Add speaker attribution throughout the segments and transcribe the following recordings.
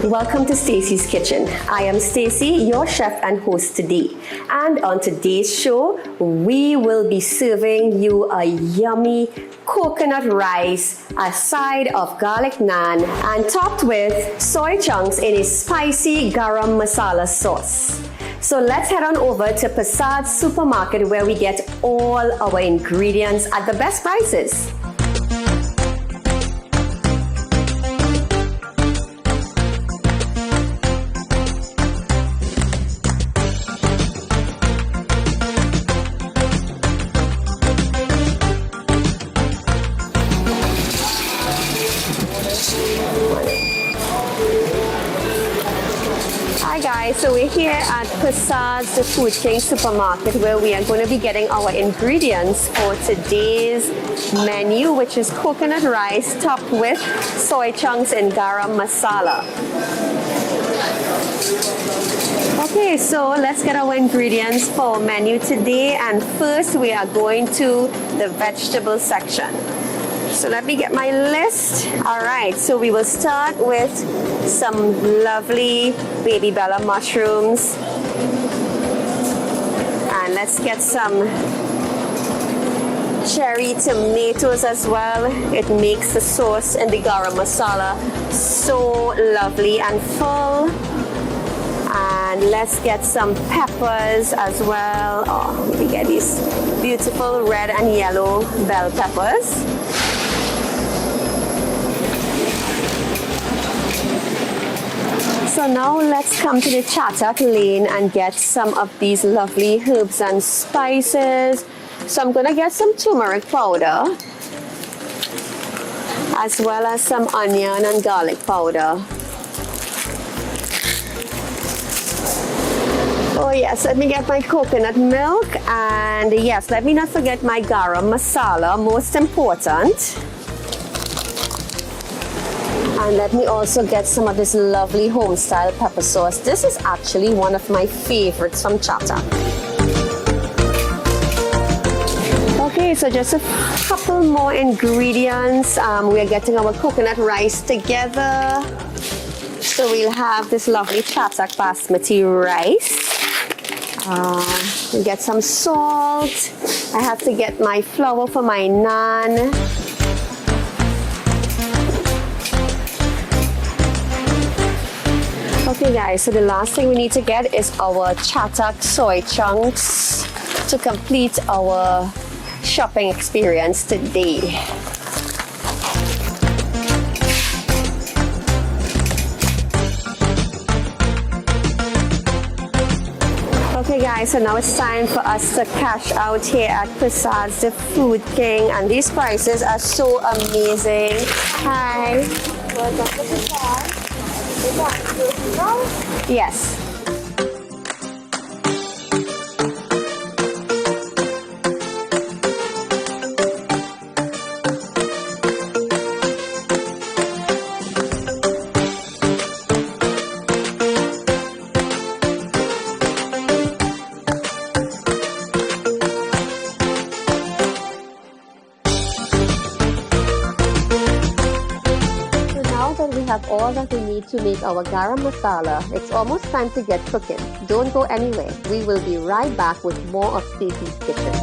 Speaker 1: welcome to Stacy's Kitchen. I am Stacy, your chef and host today. And on today's show, we will be serving you a yummy coconut rice, a side of garlic naan, and topped with soy chunks in a spicy garam masala sauce. So let's head on over to Persad supermarket where we get all our ingredients at the best prices. Hi guys, so we're here at Persad's the Food King supermarket where we are going to be getting our ingredients for today's menu, which is coconut rice topped with soy chunks and garam masala. Okay, so let's get our ingredients for our menu today, and first we are going to the vegetable section. So let me get my list. All right, so we will start with some lovely baby bella mushrooms. And let's get some cherry tomatoes as well. It makes the sauce and the garam masala so lovely and full. And let's get some peppers as well. Oh, we get these beautiful red and yellow bell peppers. So now let's come to the Chatak lane and get some of these lovely herbs and spices. So I'm gonna get some turmeric powder as well as some onion and garlic powder. Oh yes, let me get my coconut milk, and yes, let me not forget my garam masala, most important. And let me also get some of this lovely home-style pepper sauce. This is actually one of my favorites from Chatak. Okay, so just a couple more ingredients. We are getting our coconut rice together. So we'll have this lovely Chatak basmati rice. We'll get some salt. I have to get my flour for my naan. Okay guys, so the last thing we need to get is our Chatak soy chunks to complete our shopping experience today. Okay guys, so now it's time for us to cash out here at Persad's the Food King, and these prices are so amazing. Hi. Welcome to Persad. Yes. All that we need to make our garam masala. It's almost time to get cooking. Don't go anywhere. We will be right back with more of Stacy's Kitchen.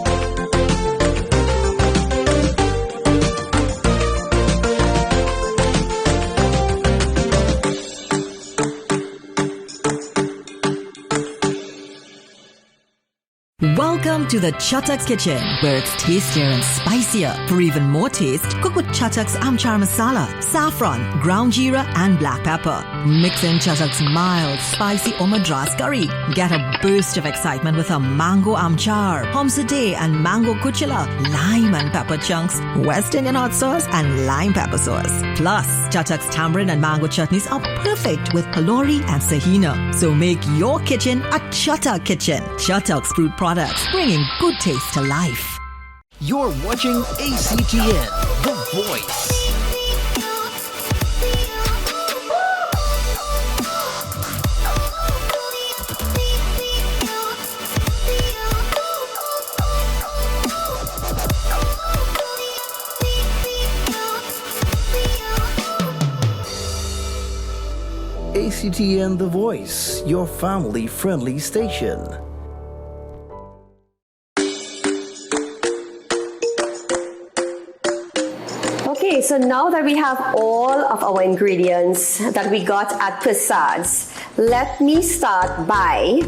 Speaker 2: Welcome to the Chatak Kitchen, where it's tastier and spicier. For even more taste, cook with Chatak's Amchar Masala, saffron, ground jeera and black pepper. Mix in Chatak's mild, spicy or Madras curry. Get a burst of excitement with a mango amchar, pomsade and mango kuchila, lime and pepper chunks, West Indian hot sauce and lime pepper sauce. Plus, Chatak's tamarind and mango chutneys are perfect with palori and sahina. So make your kitchen a Chatak kitchen. Chatak's fruit products, bringing good taste to life.
Speaker 3: You're watching ACTN The Voice. ACTN The Voice, your family-friendly station.
Speaker 1: Okay, so now that we have all of our ingredients that we got at Persad's, let me start by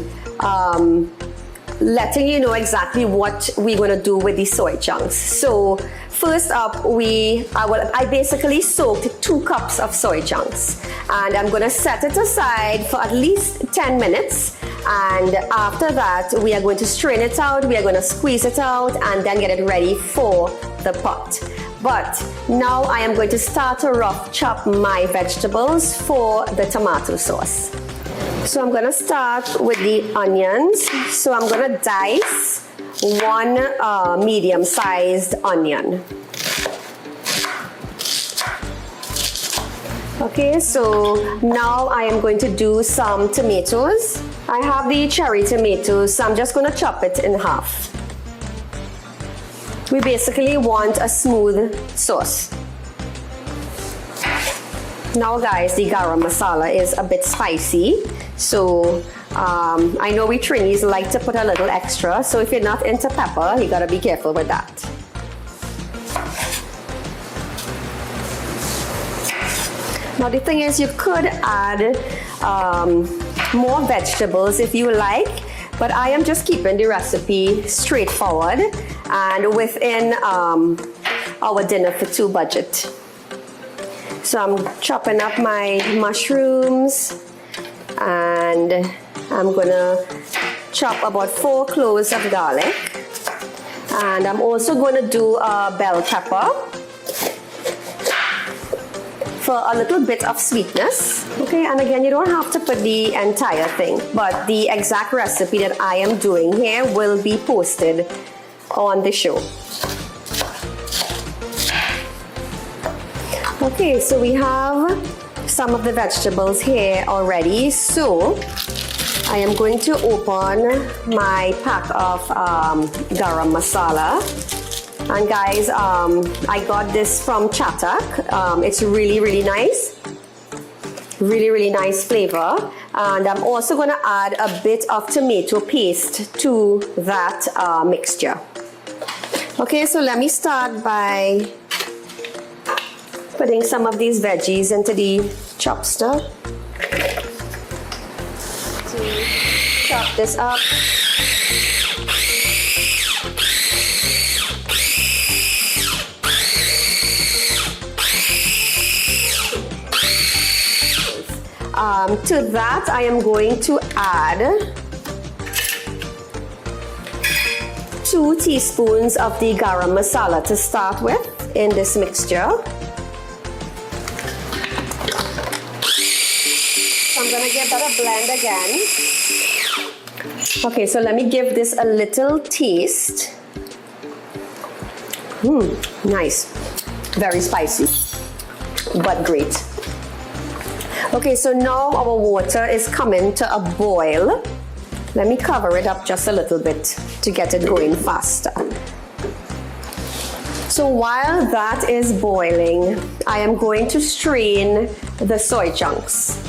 Speaker 1: letting you know exactly what we're going to do with the soy chunks. So first up, I basically soaked 2 cups of soy chunks, and I'm going to set it aside for at least 10 minutes. And after that, we are going to strain it out, we are going to squeeze it out, and then get it ready for the pot. But now I am going to start to rough chop my vegetables for the tomato sauce. So I'm going to start with the onions. So I'm going to dice 1 medium-sized onion. Okay, so now I am going to do some tomatoes. I have the cherry tomatoes, so I'm just going to chop it in half. We basically want a smooth sauce. Now guys, the garam masala is a bit spicy, so I know we Trinis like to put a little extra, so if you're not into pepper, you gotta be careful with that. Now the thing is, you could add more vegetables if you like, but I am just keeping the recipe straightforward and within our dinner for 2 budget. So I'm chopping up my mushrooms, and I'm gonna chop about 4 cloves of garlic, and I'm also gonna do a bell pepper for a little bit of sweetness. Okay, and again, you don't have to put the entire thing, but the exact recipe that I am doing here will be posted on the show. Okay, so we have some of the vegetables here already. So I am going to open my pack of garam masala. And guys, I got this from Chatak. It's really nice. Really nice flavor. And I'm also going to add a bit of tomato paste to that mixture. Okay, so let me start by putting some of these veggies into the chopster. So, chop this up. To that, I am going to add 2 teaspoons of the garam masala to start with in this mixture. So I'm gonna give that a blend again. Okay, so let me give this a little taste. Nice. Very spicy, but great. Okay, so now our water is coming to a boil. Let me cover it up just a little bit to get it going faster. So while that is boiling, I am going to strain the soy chunks.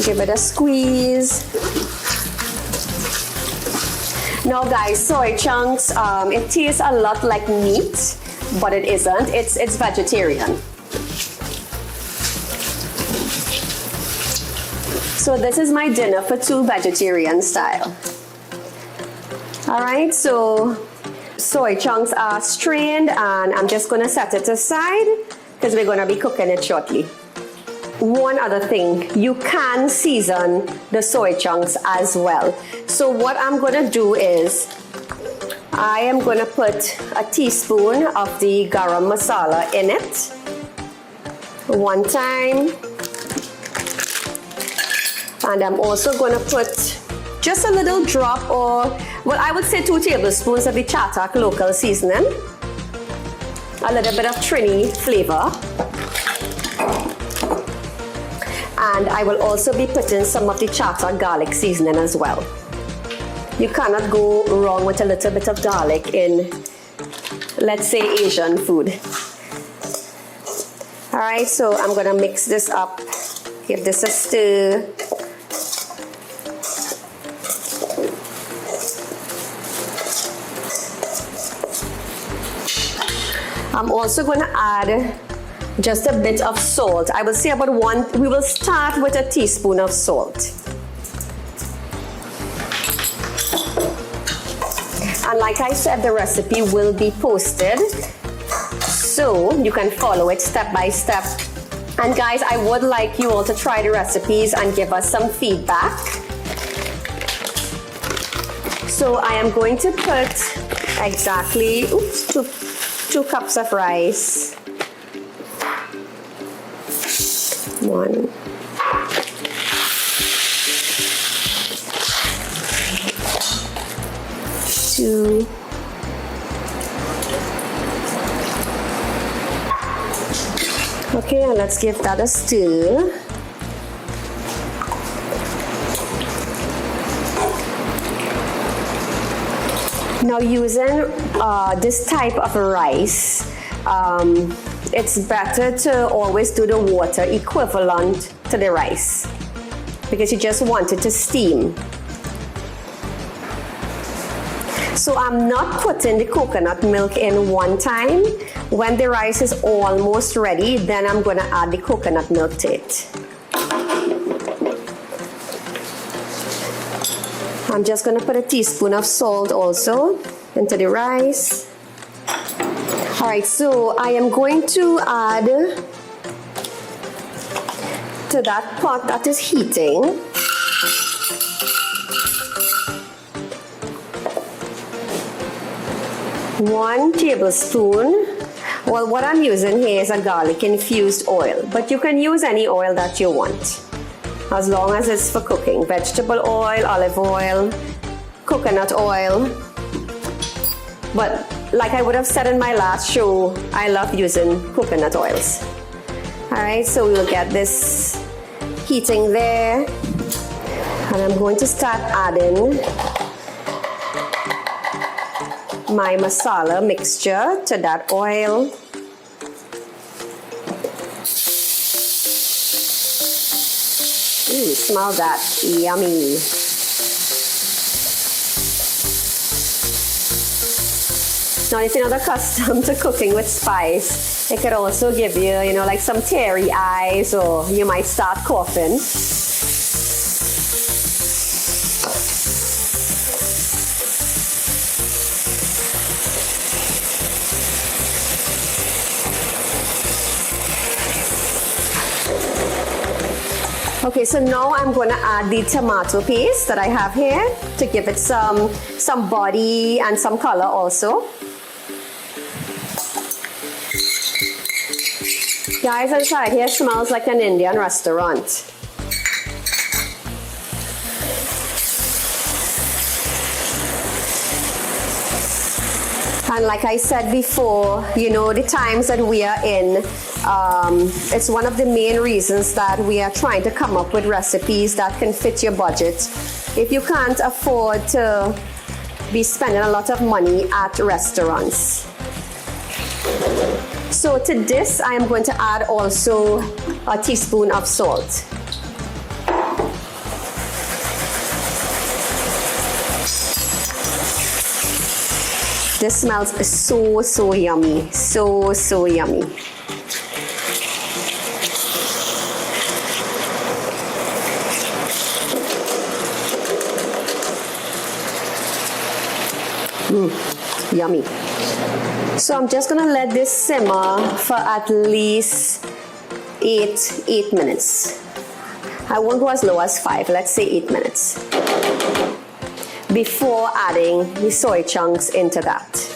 Speaker 1: Give it a squeeze. Now guys, soy chunks, it tastes a lot like meat, but it isn't. It's vegetarian. So this is my dinner for 2 vegetarian style. All right, so soy chunks are strained, and I'm just gonna set it aside because we're gonna be cooking it shortly. One other thing, you can season the soy chunks as well. So what I'm gonna do is I am going to put a teaspoon of the garam masala in it. 1 time. And I'm also going to put just a little drop, or, well, I would say 2 tablespoons of the Chatak local seasoning. A little bit of Trini flavor. And I will also be putting some of the Chatak garlic seasoning as well. You cannot go wrong with a little bit of garlic in, let's say, Asian food. Alright, so I'm gonna mix this up, give this a stir. I'm also gonna add just a bit of salt. I will say about we will start with a teaspoon of salt. And like I said, the recipe will be posted, so you can follow it step by step. And guys, I would like you all to try the recipes and give us some feedback. So I am going to put exactly, two cups of rice. 1. 2. Okay, and let's give that a stir. Now using this type of rice, it's better to always do the water equivalent to the rice because you just want it to steam. So I'm not putting the coconut milk in one time. When the rice is almost ready, then I'm going to add the coconut milk to it. I'm just going to put a teaspoon of salt also into the rice. Alright, so I am going to add to that pot that is heating 1 tablespoon. Well, what I'm using here is a garlic infused oil, but you can use any oil that you want, as long as it's for cooking. Vegetable oil, olive oil, coconut oil. But like I would have said in my last show, I love using coconut oils. Alright, so we will get this heating there. And I'm going to start adding my masala mixture to that oil. Ooh, smell that, yummy. Now, if you're not accustomed to cooking with spice, it could also give you, like some teary eyes, or you might start coughing. Okay, so now I'm going to add the tomato paste that I have here to give it some body and some color also. Guys, inside here smells like an Indian restaurant. And like I said before, the times that we are in, it's one of the main reasons that we are trying to come up with recipes that can fit your budget. If you can't afford to be spending a lot of money at restaurants. So to this, I am going to add also a teaspoon of salt. This smells so yummy, so yummy. Yummy. So I'm just gonna let this simmer for at least 8 minutes. I won't go as low as 5, let's say 8 minutes, before adding the soy chunks into that.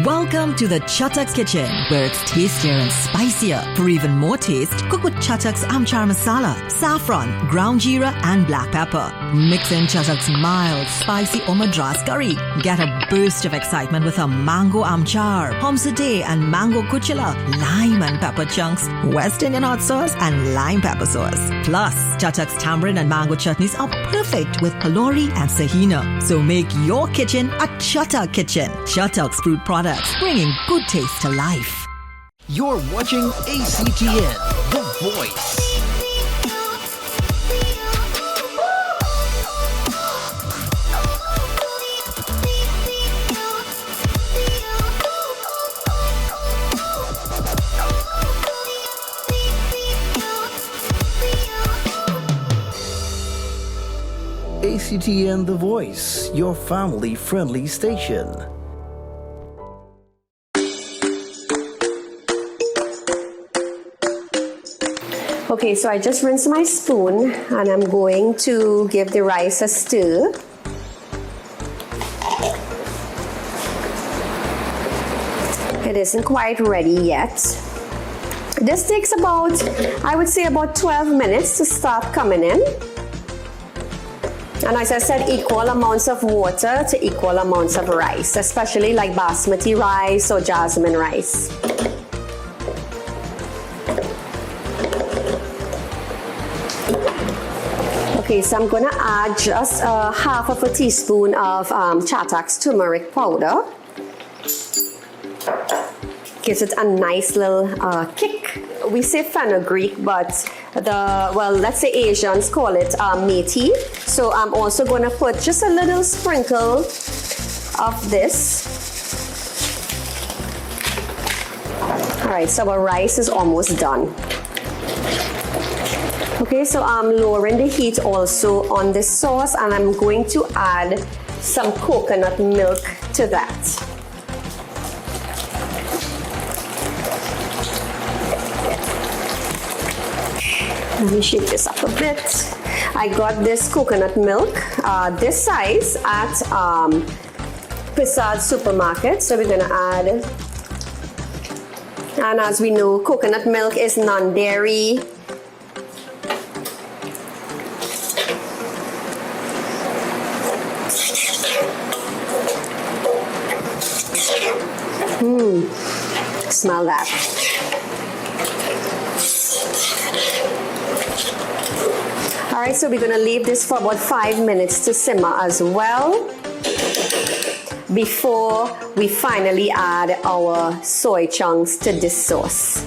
Speaker 2: Welcome to the Chatak Kitchen, where it's tastier and spicier. For even more taste, cook with Chatak's Amchar Masala, saffron, ground jeera and black pepper. Mix in Chatak's mild, spicy or Madras curry. Get a burst of excitement with a mango amchar, pomsade and mango kuchila, lime and pepper chunks, West Indian hot sauce and lime pepper sauce. Plus, Chatak's tamarind and mango chutneys are perfect with kalori and sahina. So make your kitchen a Chatak kitchen. Chatak's fruit products, bringing good taste to life.
Speaker 3: You're watching ACTN The Voice. ACTN The Voice, your family-friendly station.
Speaker 1: Okay, so I just rinsed my spoon and I'm going to give the rice a stir. It isn't quite ready yet. This takes about, I would say about 12 minutes to start coming in. And as I said, equal amounts of water to equal amounts of rice, especially like basmati rice or jasmine rice. Okay, so I'm gonna add just half of a teaspoon of Chatak's turmeric powder. Gives it a nice little kick. We say fenugreek, but let's say Asians call it methi. So I'm also gonna put just a little sprinkle of this. All right, so our rice is almost done. Okay, so I'm lowering the heat also on this sauce and I'm going to add some coconut milk to that. Let me shake this up a bit. I got this coconut milk, this size at Persad supermarket. So we're gonna add, and as we know, coconut milk is non-dairy. Smell that. All right, so we're gonna leave this for about 5 minutes to simmer as well before we finally add our soy chunks to this sauce.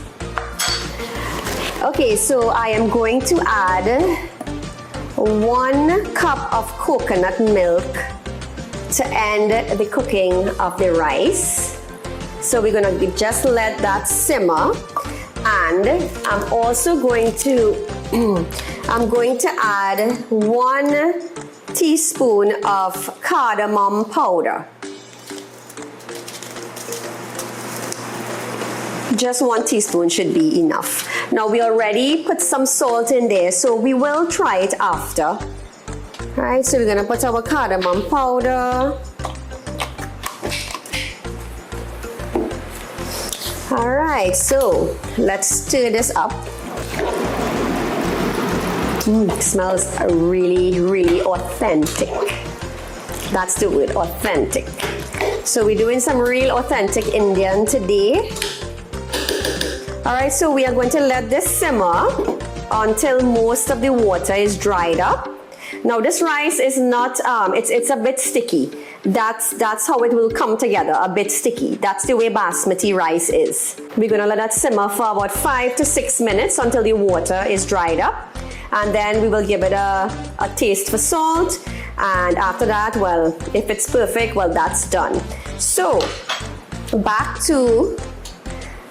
Speaker 1: Okay, so I am going to add 1 cup of coconut milk to end the cooking of the rice. So we're gonna just let that simmer, and I'm also going to add 1 teaspoon of cardamom powder. Just 1 teaspoon should be enough. Now we already put some salt in there, so we will try it after. All right, so we're gonna put our cardamom powder. All right, so let's stir this up. It smells really, really authentic. That's the word, authentic. So we're doing some real authentic Indian today. All right, so we are going to let this simmer until most of the water is dried up. Now this rice is not, it's a bit sticky. That's how it will come together, a bit sticky. That's the way basmati rice is. We're gonna let that simmer for about 5 to 6 minutes until the water is dried up. And then we will give it a taste for salt. And after that, well, if it's perfect, well, that's done. So back to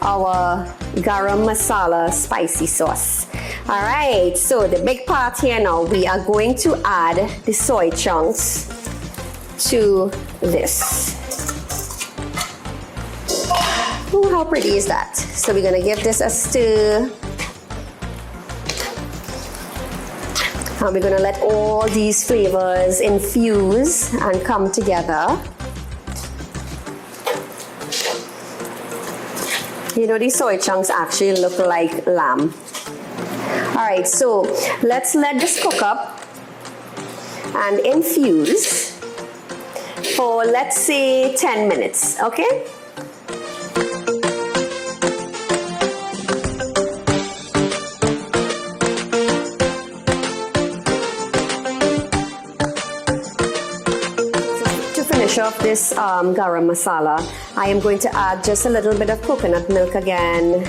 Speaker 1: our garam masala spicy sauce. All right, so the big part here now, we are going to add the soy chunks to this. Oh, how pretty is that? So we're gonna give this a stir. And we're gonna let all these flavors infuse and come together. You know, these soy chunks actually look like lamb. All right, so let's let this cook up and infuse for, let's say, 10 minutes, okay? To finish off this garam masala, I am going to add just a little bit of coconut milk again.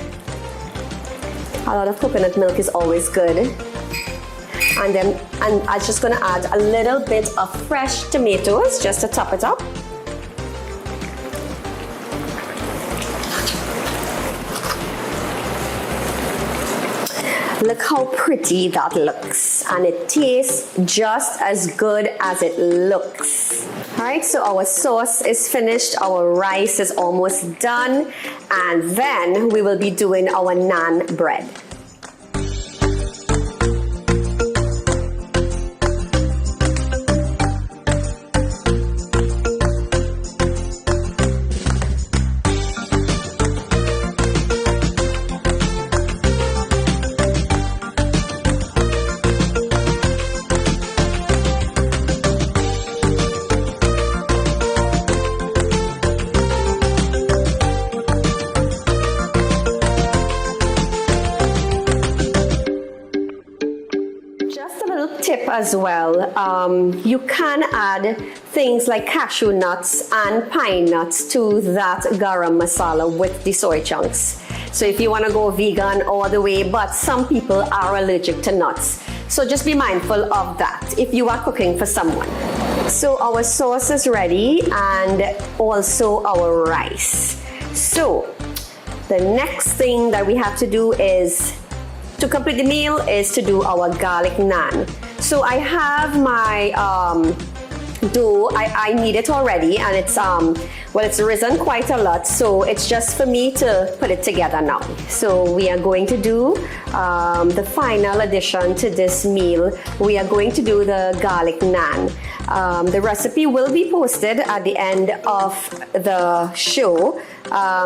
Speaker 1: A lot of coconut milk is always good. And I'm just going to add a little bit of fresh tomatoes just to top it up. Look how pretty that looks, and it tastes just as good as it looks. All right, so our sauce is finished, our rice is almost done, and then we will be doing our naan bread. Tip as well, you can add things like cashew nuts and pine nuts to that garam masala with the soy chunks. So if you want to go vegan all the way, but some people are allergic to nuts, so just be mindful of that if you are cooking for someone. So our sauce is ready, and also our rice. So the next thing that we have to do is, to complete the meal, is to do our garlic naan. So I have my dough. I knead it already, and it's well, it's risen quite a lot, so it's just for me to put it together now. So we are going to do the final addition to this meal. We are going to do the garlic naan. The recipe will be posted at the end of the show.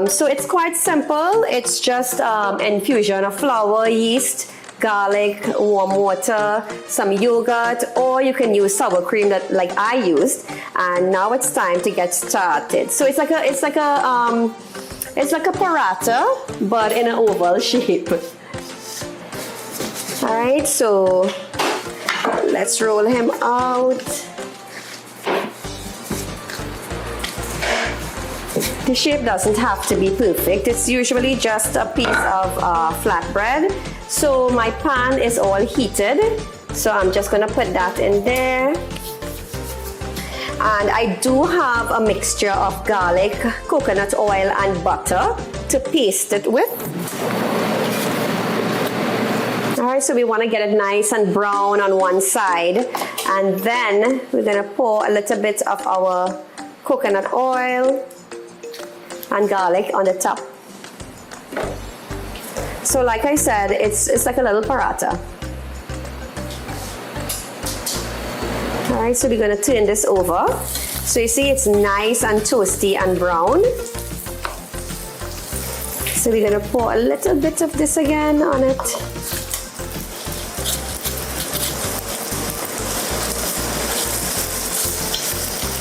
Speaker 1: So it's quite simple. It's just infusion of flour, yeast, garlic, warm water, some yogurt, or you can use sour cream that like I used. And now it's time to get started. So it's like a paratha, but in an oval shape. All right, so let's roll him out. The shape doesn't have to be perfect. It's usually just a piece of flatbread. So my pan is all heated. So I'm just gonna put that in there. And I do have a mixture of garlic, coconut oil, and butter to paste it with. All right, so we wanna get it nice and brown on one side. And then we're gonna pour a little bit of our coconut oil and garlic on the top. So like I said, it's like a little paratha. All right, so we're gonna turn this over. So you see it's nice and toasty and brown. So we're gonna pour a little bit of this again on it.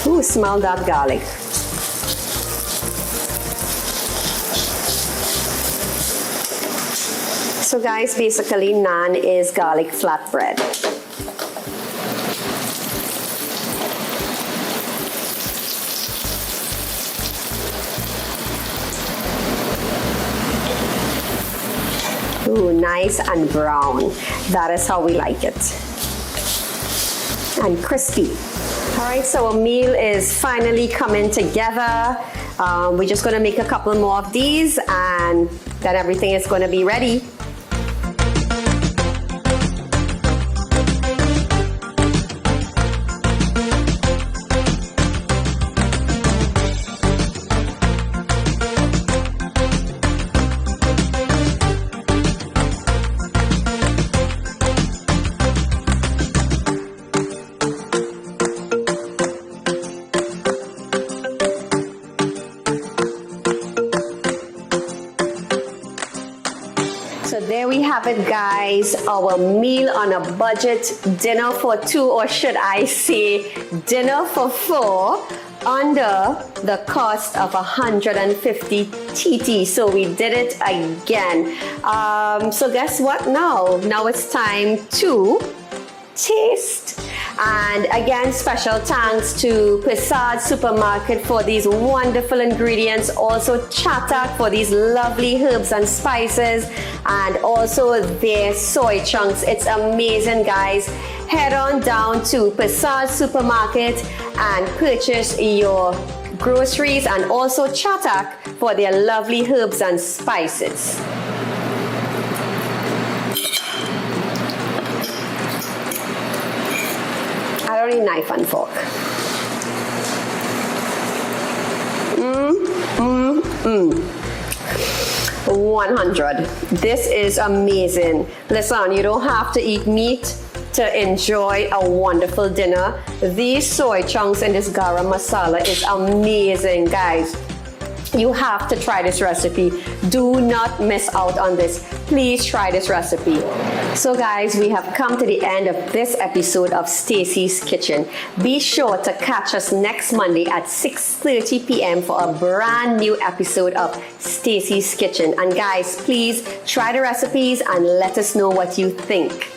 Speaker 1: Ooh, smell that garlic. So guys, basically naan is garlic flatbread. Ooh, nice and brown. That is how we like it. And crispy. All right, so our meal is finally coming together. We're just gonna make a couple more of these, and then everything is gonna be ready. So there we have it, guys. Our meal on a budget, dinner for two, or should I say dinner for four, under the cost of 150 TT. So we did it again. So guess what now? Now it's time to taste. And again, special thanks to Persad Supermarket for these wonderful ingredients, also Chatak for these lovely herbs and spices, and also their soy chunks. It's amazing, guys. Head on down to Persad Supermarket and purchase your groceries, and also Chatak for their lovely herbs and spices. I don't need knife and fork. 100. This is amazing. Listen, you don't have to eat meat to enjoy a wonderful dinner. These soy chunks and this garam masala is amazing, guys. You have to try this recipe. Do not miss out on this. Please try this recipe. So guys, we have come to the end of this episode of Stacy's Kitchen. Be sure to catch us next Monday at 6:30 p.m. for a brand new episode of Stacy's Kitchen. And guys, please try the recipes and let us know what you think.